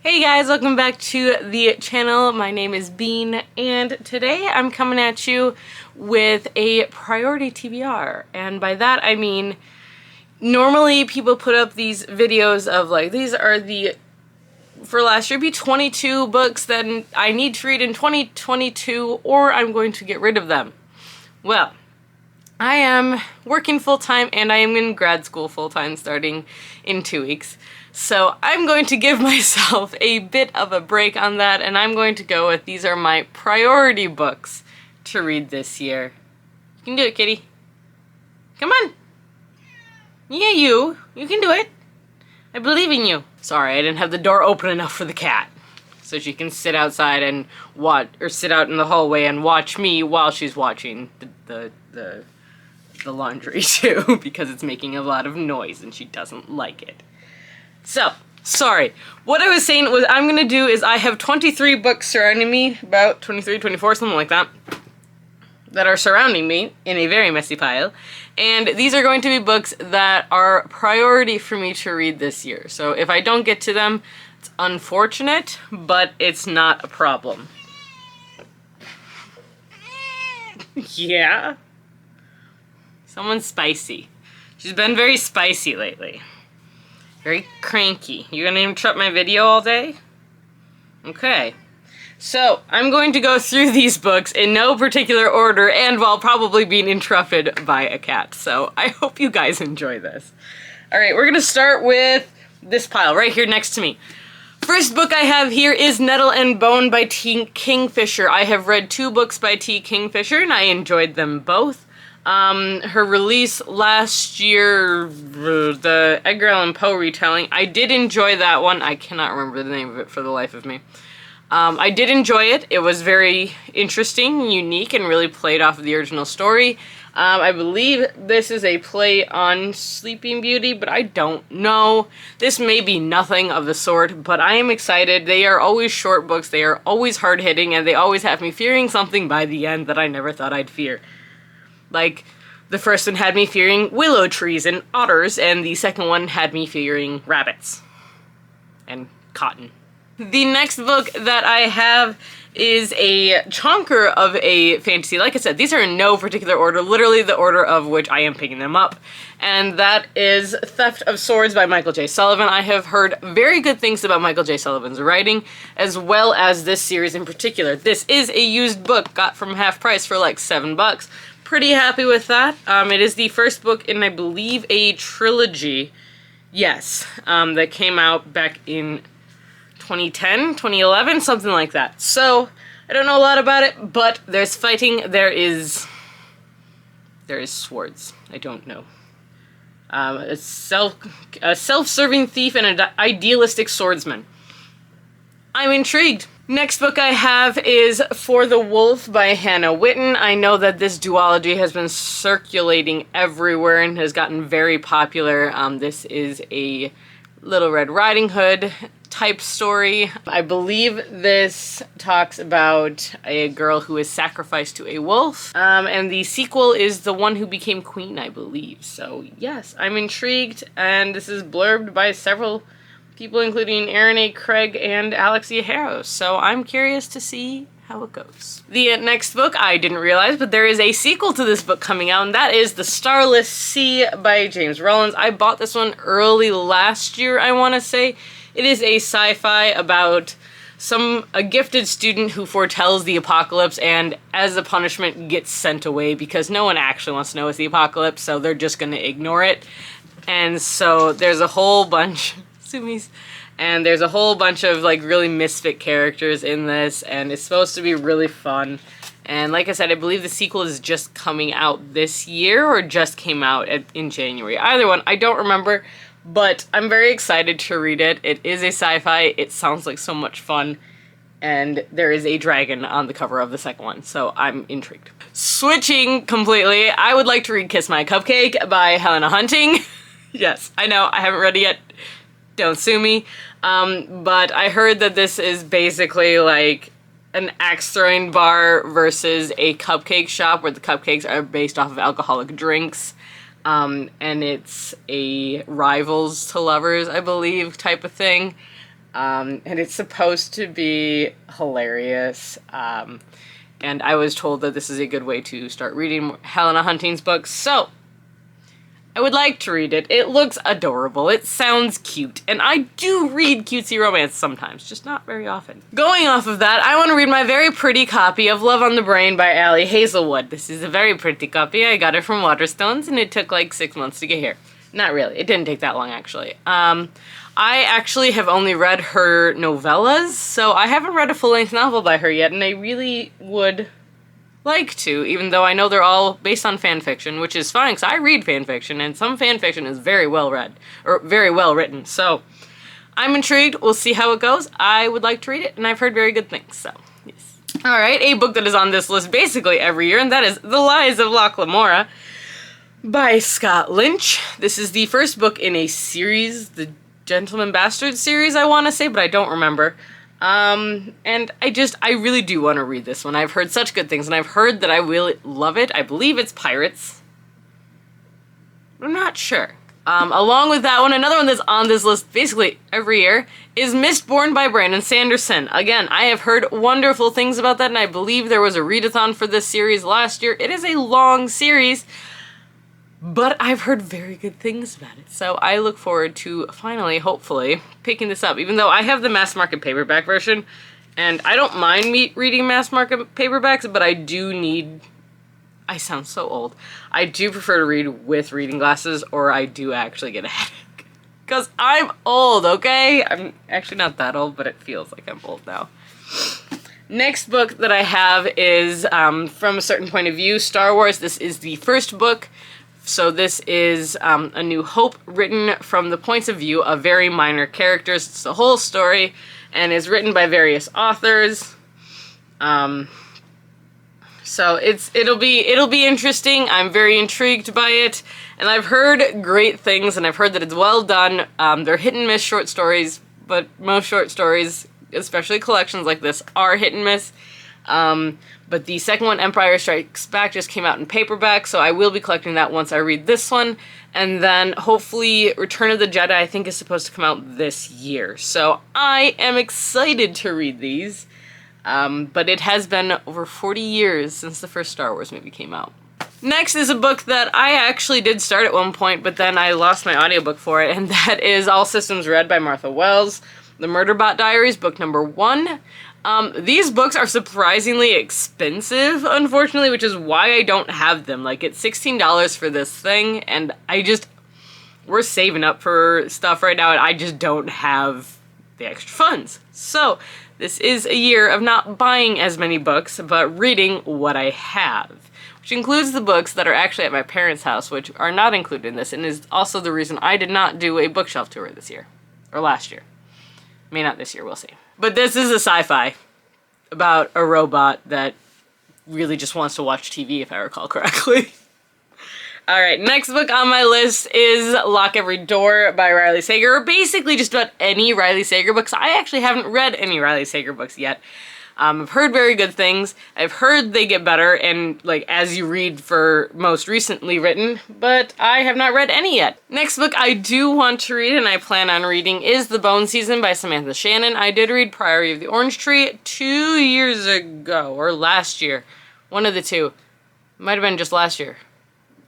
Hey guys, welcome back to the channel. My name is Bean, and today I'm coming at you with a priority TBR. And by that I mean, normally people put up these videos of like, these are the, for last year, be 22 books that I need to read in 2022, or I'm going to get rid of them. Well, I am working full-time and I am in grad school full-time starting in 2 weeks. So I'm going to give myself a bit of a break on that, and I'm going to go with these are my priority books to read this year. You can do it, kitty. Come on. Yeah, you can do it. I believe in you. Sorry, I didn't have the door open enough for the cat. So she can sit outside and watch, or sit out in the hallway and watch me while she's watching the laundry too, because it's making a lot of noise and she doesn't like it. So, sorry. What I was saying was I'm gonna do is I have 23 books surrounding me, about 23, 24, something like that are surrounding me in a very messy pile. And these are going to be books that are priority for me to read this year. So if I don't get to them, it's unfortunate, but it's not a problem. Yeah? Someone's spicy. She's been very spicy lately. Very cranky. You gonna interrupt my video all day? Okay. So, I'm going to go through these books in no particular order and while probably being interrupted by a cat. So, I hope you guys enjoy this. Alright, we're gonna start with this pile right here next to me. First book I have here is Nettle and Bone by T. Kingfisher. I have read 2 books by T. Kingfisher and I enjoyed them both. Her release last year, the Edgar Allan Poe retelling, I did enjoy that one. I cannot remember the name of it for the life of me. I did enjoy it. It was very interesting, unique, and really played off of the original story. I believe this is a play on Sleeping Beauty, but I don't know. This may be nothing of the sort, but I am excited. They are always short books, they are always hard-hitting, and they always have me fearing something by the end that I never thought I'd fear. Like, the first one had me fearing willow trees and otters, and the second one had me fearing rabbits. And cotton. The next book that I have is a chonker of a fantasy. Like I said, these are in no particular order, literally the order of which I am picking them up. And that is Theft of Swords by Michael J. Sullivan. I have heard very good things about Michael J. Sullivan's writing, as well as this series in particular. This is a used book, got from half price for like $7. Pretty happy with that. It is the first book in, I believe, a trilogy. Yes, that came out back in 2010, 2011, something like that. So, I don't know a lot about it, but there's fighting, there is swords. I don't know. A self-serving thief and an idealistic swordsman. I'm intrigued. Next book I have is For the Wolf by Hannah Witten. I know that this duology has been circulating everywhere and has gotten very popular. This is a Little Red Riding Hood type story. I believe this talks about a girl who is sacrificed to a wolf. And the sequel is The One Who Became Queen, I believe. So yes, I'm intrigued, and this is blurbed by several people, including Aaron A. Craig and Alexia Harrow, so I'm curious to see how it goes. The next book, I didn't realize, but there is a sequel to this book coming out, and that is The Starless Sea by James Rollins. I bought this one early last year, I want to say. It is a sci-fi about a gifted student who foretells the apocalypse and, as a punishment, gets sent away because no one actually wants to know it's the apocalypse, so they're just going to ignore it. And so there's a whole bunch... And there's a whole bunch of like really misfit characters in this, and it's supposed to be really fun. And like I said, I believe the sequel is just coming out this year or just came out in January. Either one, I don't remember, but I'm very excited to read it. It is a sci-fi, it sounds like so much fun, and there is a dragon on the cover of the second one, so I'm intrigued. Switching completely, I would like to read Kiss My Cupcake by Helena Hunting. Yes, I know, I haven't read it yet. Don't sue me. But I heard that this is basically like an axe throwing bar versus a cupcake shop where the cupcakes are based off of alcoholic drinks. And it's a rivals to lovers, I believe, type of thing. And it's supposed to be hilarious. And I was told that this is a good way to start reading Helena Hunting's books, so I would like to read it. It looks adorable. It sounds cute. And I do read cutesy romance sometimes, just not very often. Going off of that, I want to read my very pretty copy of Love on the Brain by Allie Hazelwood. This is a very pretty copy. I got it from Waterstones, and it took like 6 months to get here. Not really. It didn't take that long, actually. I actually have only read her novellas, so I haven't read a full-length novel by her yet, and I really would like to, even though I know they're all based on fan fiction, which is fine, because I read fan fiction, and some fan fiction is very well read, or very well written, so I'm intrigued. We'll see how it goes. I would like to read it, and I've heard very good things, so yes. Alright, a book that is on this list basically every year, and that is The Lies of Locke Lamora by Scott Lynch. This is the first book in a series, the Gentleman Bastard series, I want to say, but I don't remember. And I really do want to read this one. I've heard such good things, and I've heard that I will love it. I believe it's pirates. I'm not sure. Along with that one, another one that's on this list basically every year is Mistborn by Brandon Sanderson. Again, I have heard wonderful things about that, and I believe there was a readathon for this series last year. It is a long series, but I've heard very good things about it, so I look forward to finally, hopefully, picking this up, even though I have the mass market paperback version, and I don't mind reading mass market paperbacks, but I do need... I sound so old. I do prefer to read with reading glasses, or I do actually get a headache. Because I'm old, okay? I'm actually not that old, but it feels like I'm old now. Next book that I have is, from a certain point of view, Star Wars. This is the first book. So this is A New Hope, written from the points of view of very minor characters. It's the whole story, and is written by various authors. So it'll be interesting. I'm very intrigued by it, and I've heard great things, and I've heard that it's well done. They're hit and miss short stories, but most short stories, especially collections like this, are hit and miss. But the second one, Empire Strikes Back, just came out in paperback, so I will be collecting that once I read this one. And then, hopefully, Return of the Jedi, I think, is supposed to come out this year. So I am excited to read these. But it has been over 40 years since the first Star Wars movie came out. Next is a book that I actually did start at one point, but then I lost my audiobook for it, and that is All Systems Red by Martha Wells, The Murderbot Diaries, book number 1. These books are surprisingly expensive, unfortunately, which is why I don't have them. Like, it's $16 for this thing, and we're saving up for stuff right now, and I just don't have the extra funds. So, this is a year of not buying as many books, but reading what I have, which includes the books that are actually at my parents' house, which are not included in this, and is also the reason I did not do a bookshelf tour this year, or last year. Maybe not this year, we'll see. But this is a sci-fi about a robot that really just wants to watch TV, if I recall correctly. Alright, next book on my list is Lock Every Door by Riley Sager, or basically just about any Riley Sager books. I actually haven't read any Riley Sager books yet. I've heard very good things. I've heard they get better, and like as you read for most recently written, but I have not read any yet. Next book I do want to read, and I plan on reading, is The Bone Season by Samantha Shannon. I did read Priory of the Orange Tree 2 years ago, or last year. One of the two. Might have been just last year.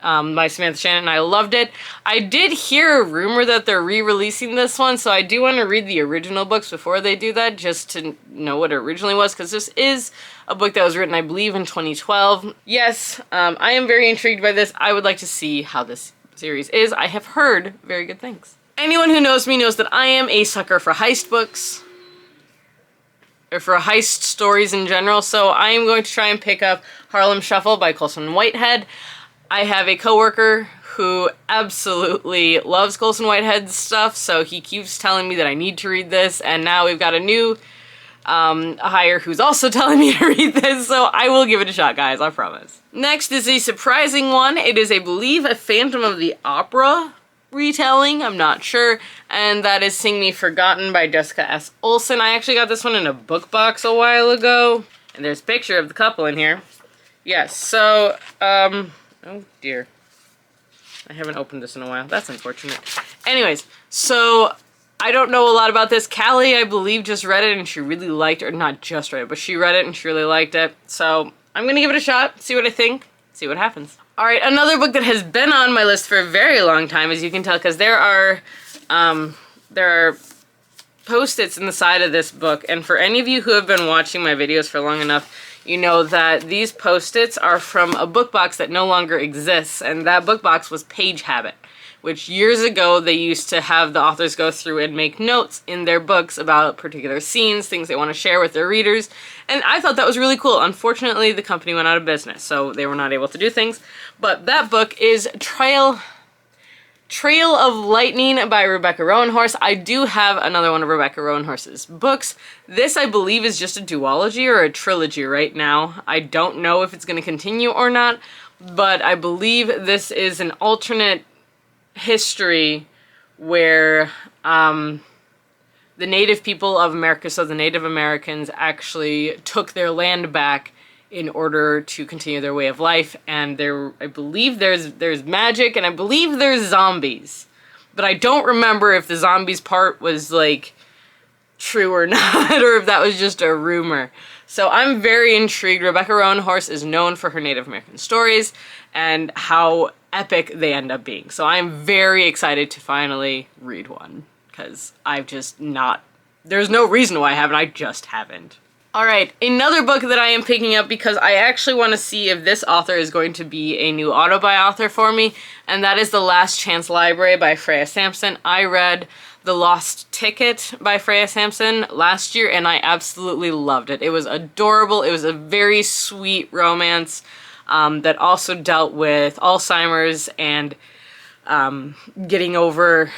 By Samantha Shannon, and I loved it. I did hear a rumor that they're re-releasing this one, so I do want to read the original books before they do that, just to know what it originally was, because this is a book that was written, I believe, in 2012. Yes, I am very intrigued by this. I would like to see how this series is. I have heard very good things. Anyone who knows me knows that I am a sucker for heist books, or for heist stories in general, so I am going to try and pick up Harlem Shuffle by Colson Whitehead. I have a coworker who absolutely loves Colson Whitehead's stuff, so he keeps telling me that I need to read this, and now we've got a new hire who's also telling me to read this, so I will give it a shot, guys, I promise. Next is a surprising one. It is, I believe, a Phantom of the Opera retelling, I'm not sure, and that is Sing Me Forgotten by Jessica S. Olsen. I actually got this one in a book box a while ago, and there's a picture of the couple in here. Yes, so, oh dear. I haven't opened this in a while. That's unfortunate. Anyways, so I don't know a lot about this. Callie, I believe, just read it and she really liked it. Or not just read it, but she read it and she really liked it. So I'm gonna give it a shot, see what I think, see what happens. All right, another book that has been on my list for a very long time, as you can tell, because there are Post-its in the side of this book, and for any of you who have been watching my videos for long enough, you know that these Post-its are from a book box that no longer exists, and that book box was Page Habit, which years ago they used to have the authors go through and make notes in their books about particular scenes, things they want to share with their readers, and I thought that was really cool. Unfortunately, the company went out of business, so they were not able to do things, but that book is Trail of Lightning by Rebecca Roanhorse. I do have another one of Rebecca Roanhorse's books. This, I believe, is just a duology or a trilogy right now. I don't know if it's going to continue or not, but I believe this is an alternate history where the native people of America, so the Native Americans, actually took their land back in order to continue their way of life, and I believe there's magic, and I believe there's zombies, but I don't remember if the zombies part was like true or not, or if that was just a rumor. So I'm very intrigued. Rebecca Roanhorse is known for her Native American stories and how epic they end up being. So I'm very excited to finally read one, because there's no reason why I haven't, I just haven't. Alright, another book that I am picking up because I actually want to see if this author is going to be a new auto-buy author for me, and that is The Last Chance Library by Freya Sampson. I read The Lost Ticket by Freya Sampson last year, and I absolutely loved it. It was adorable. It was a very sweet romance that also dealt with Alzheimer's and getting over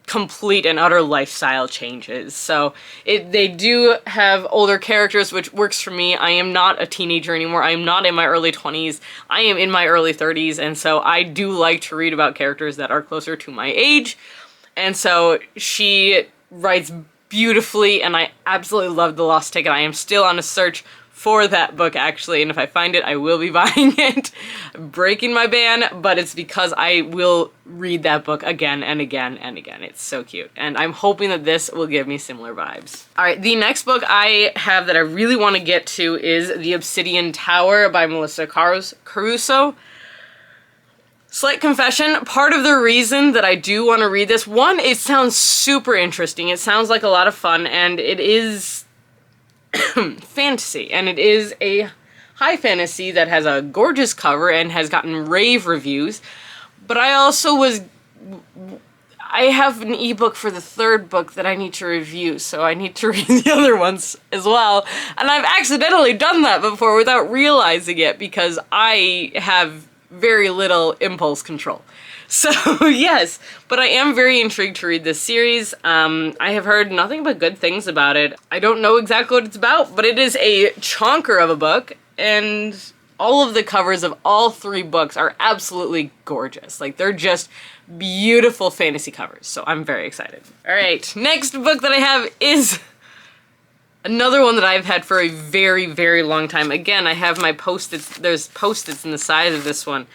complete and utter lifestyle changes. So they do have older characters, which works for me. I am not a teenager anymore. I am not in my early 20s. I am in my early 30s, and so I do like to read about characters that are closer to my age. And so she writes beautifully, and I absolutely love The Lost Ticket. I am still on a search for that book, actually, and if I find it, I will be buying it. Breaking my ban, but it's because I will read that book again and again and again. It's so cute, and I'm hoping that this will give me similar vibes. Alright, the next book I have that I really want to get to is The Obsidian Tower by Melissa Caruso. Slight confession, part of the reason that I do want to read this, one, it sounds super interesting. It sounds like a lot of fun, and it is fantasy, and it is a high fantasy that has a gorgeous cover and has gotten rave reviews. But I have an ebook for the third book that I need to review, so I need to read the other ones as well. And I've accidentally done that before without realizing it because I have very little impulse control. So yes, but I am very intrigued to read this series. I have heard nothing but good things about it. I don't know exactly what it's about, but it is a chonker of a book, and all of the covers of all three books are absolutely gorgeous. Like, they're just beautiful fantasy covers, so I'm very excited. Alright, next book that I have is another one that I've had for a very, very long time. Again, I have my Post-its. There's Post-its in the side of this one.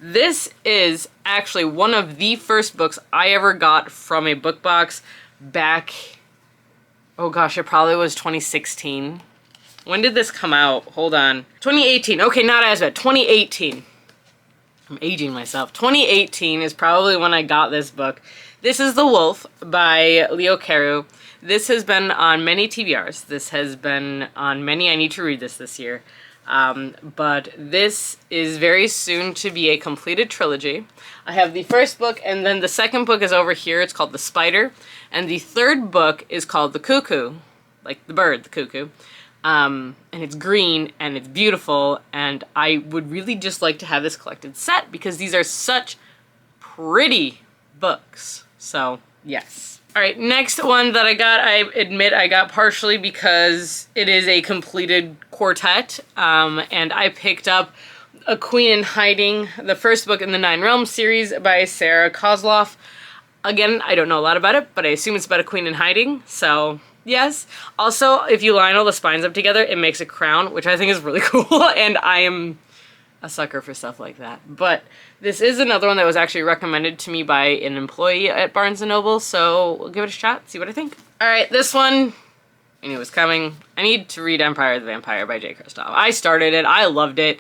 This is actually one of the first books I ever got from a book box back, oh gosh, it probably was 2016. When did this come out? Hold on. 2018. Okay, not as bad. 2018. I'm aging myself. 2018 is probably when I got this book. This is The Wolf by Leo Carew. This has been on many TBRs. This has been on many I Need to Read This year. But this is very soon to be a completed trilogy. I have the first book, and then the second book is over here. It's called The Spider. And the third book is called The Cuckoo, like the bird, the cuckoo. And it's green, and it's beautiful, and I would really just like to have this collected set, because these are such pretty books. So, yes. Alright, next one that I got, I admit I got partially because it is a completed quartet, and I picked up A Queen in Hiding, the first book in the Nine Realms series by Sarah Kozloff. Again, I don't know a lot about it, but I assume it's about a queen in hiding, so yes. Also, if you line all the spines up together, it makes a crown, which I think is really cool, and I am a sucker for stuff like that. But this is another one that was actually recommended to me by an employee at Barnes & Noble, so we'll give it a shot, see what I think. Alright, this one, I knew it was coming. I need to read Empire of the Vampire by J. Kristoff. I started it, I loved it,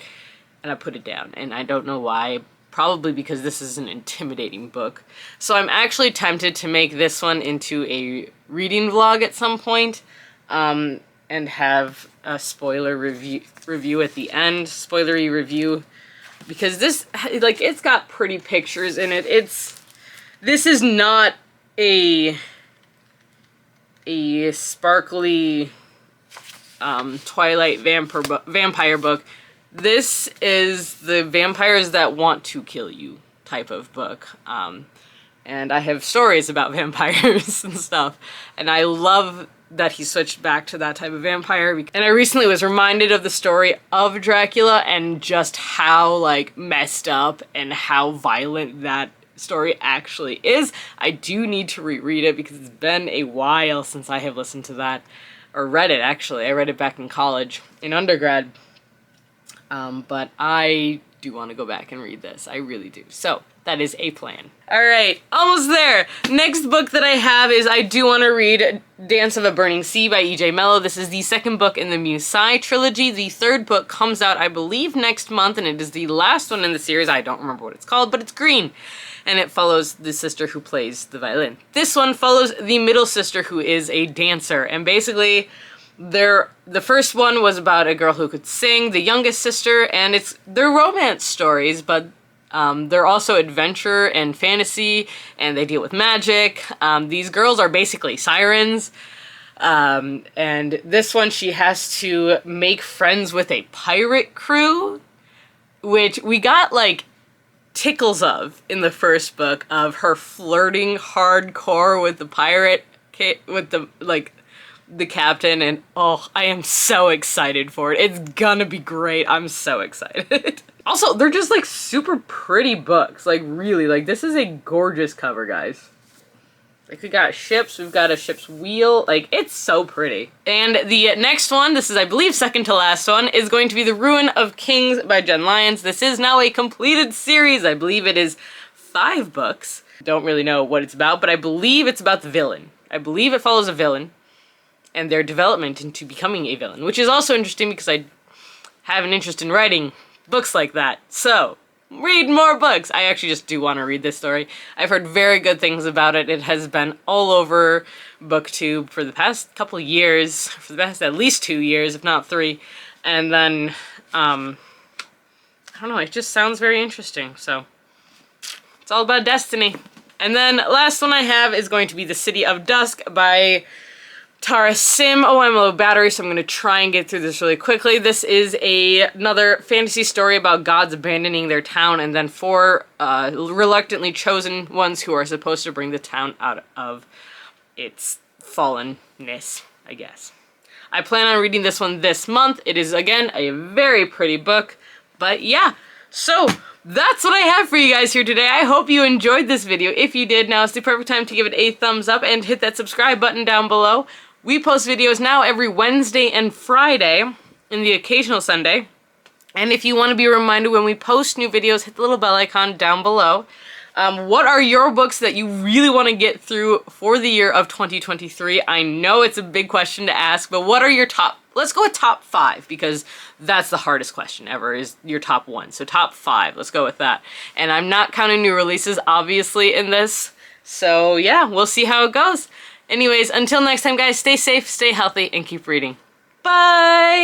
and I put it down, and I don't know why. Probably because this is an intimidating book. So I'm actually tempted to make this one into a reading vlog at some point, and have a spoiler review at the end, spoilery review, because this, like, it's got pretty pictures in it. This is not a sparkly Twilight vampire book. This is the vampires that want to kill you type of book. And I have stories about vampires and stuff. And I love that he switched back to that type of vampire. And I recently was reminded of the story of Dracula and just how, like, messed up and how violent that story actually is. I do need to reread it because it's been a while since I have listened to that. Or read it, actually. I read it back in college, in undergrad. But I do want to go back and read this. I really do. So, that is a plan. Alright, almost there! Next book that I have is I do want to read Dance of a Burning Sea by E.J. Mello. This is the second book in the Musai trilogy. The third book comes out, I believe, next month, and it is the last one in the series. I don't remember what it's called, but it's green. And it follows the sister who plays the violin. This one follows the middle sister who is a dancer, and basically the first one was about a girl who could sing, the youngest sister, and they're romance stories, but they're also adventure and fantasy, and they deal with magic. These girls are basically sirens, and this one she has to make friends with a pirate crew, which we got, like, tickles of in the first book, of her flirting hardcore with the pirate, with the, like, the captain, and oh, I am so excited for it. It's gonna be great. I'm so excited. Also, they're just, like, super pretty books. Like, really, like, this is a gorgeous cover, guys. Like, we got ships, we've got a ship's wheel, like, it's so pretty. And the next one, this is, I believe, second to last one, is going to be The Ruin of Kings by Jen Lyons. This is now a completed series. I believe it is 5 books. Don't really know what it's about, but I believe it's about the villain. I believe it follows a villain and their development into becoming a villain, which is also interesting because I have an interest in writing books like that. So, read more books! I actually just do want to read this story. I've heard very good things about it. It has been all over BookTube for the past couple years, for the past at least 2 years, if not 3. And then, I don't know, it just sounds very interesting, so it's all about destiny. And then, last one I have is going to be The City of Dusk by Tara Sim. Oh, I'm low battery, so I'm going to try and get through this really quickly. This is another fantasy story about gods abandoning their town and then 4 reluctantly chosen ones who are supposed to bring the town out of its fallenness, I guess. I plan on reading this one this month. It is, again, a very pretty book, but yeah. So, that's what I have for you guys here today. I hope you enjoyed this video. If you did, now is the perfect time to give it a thumbs up and hit that subscribe button down below. We post videos now every Wednesday and Friday, and the occasional Sunday. And if you want to be reminded when we post new videos, hit the little bell icon down below. What are your books that you really want to get through for the year of 2023? I know it's a big question to ask, but what are your top, let's go with top 5, because that's the hardest question ever, is your top 1. So top 5, let's go with that. And I'm not counting new releases, obviously, in this. So yeah, we'll see how it goes. Anyways, until next time, guys, stay safe, stay healthy, and keep reading. Bye!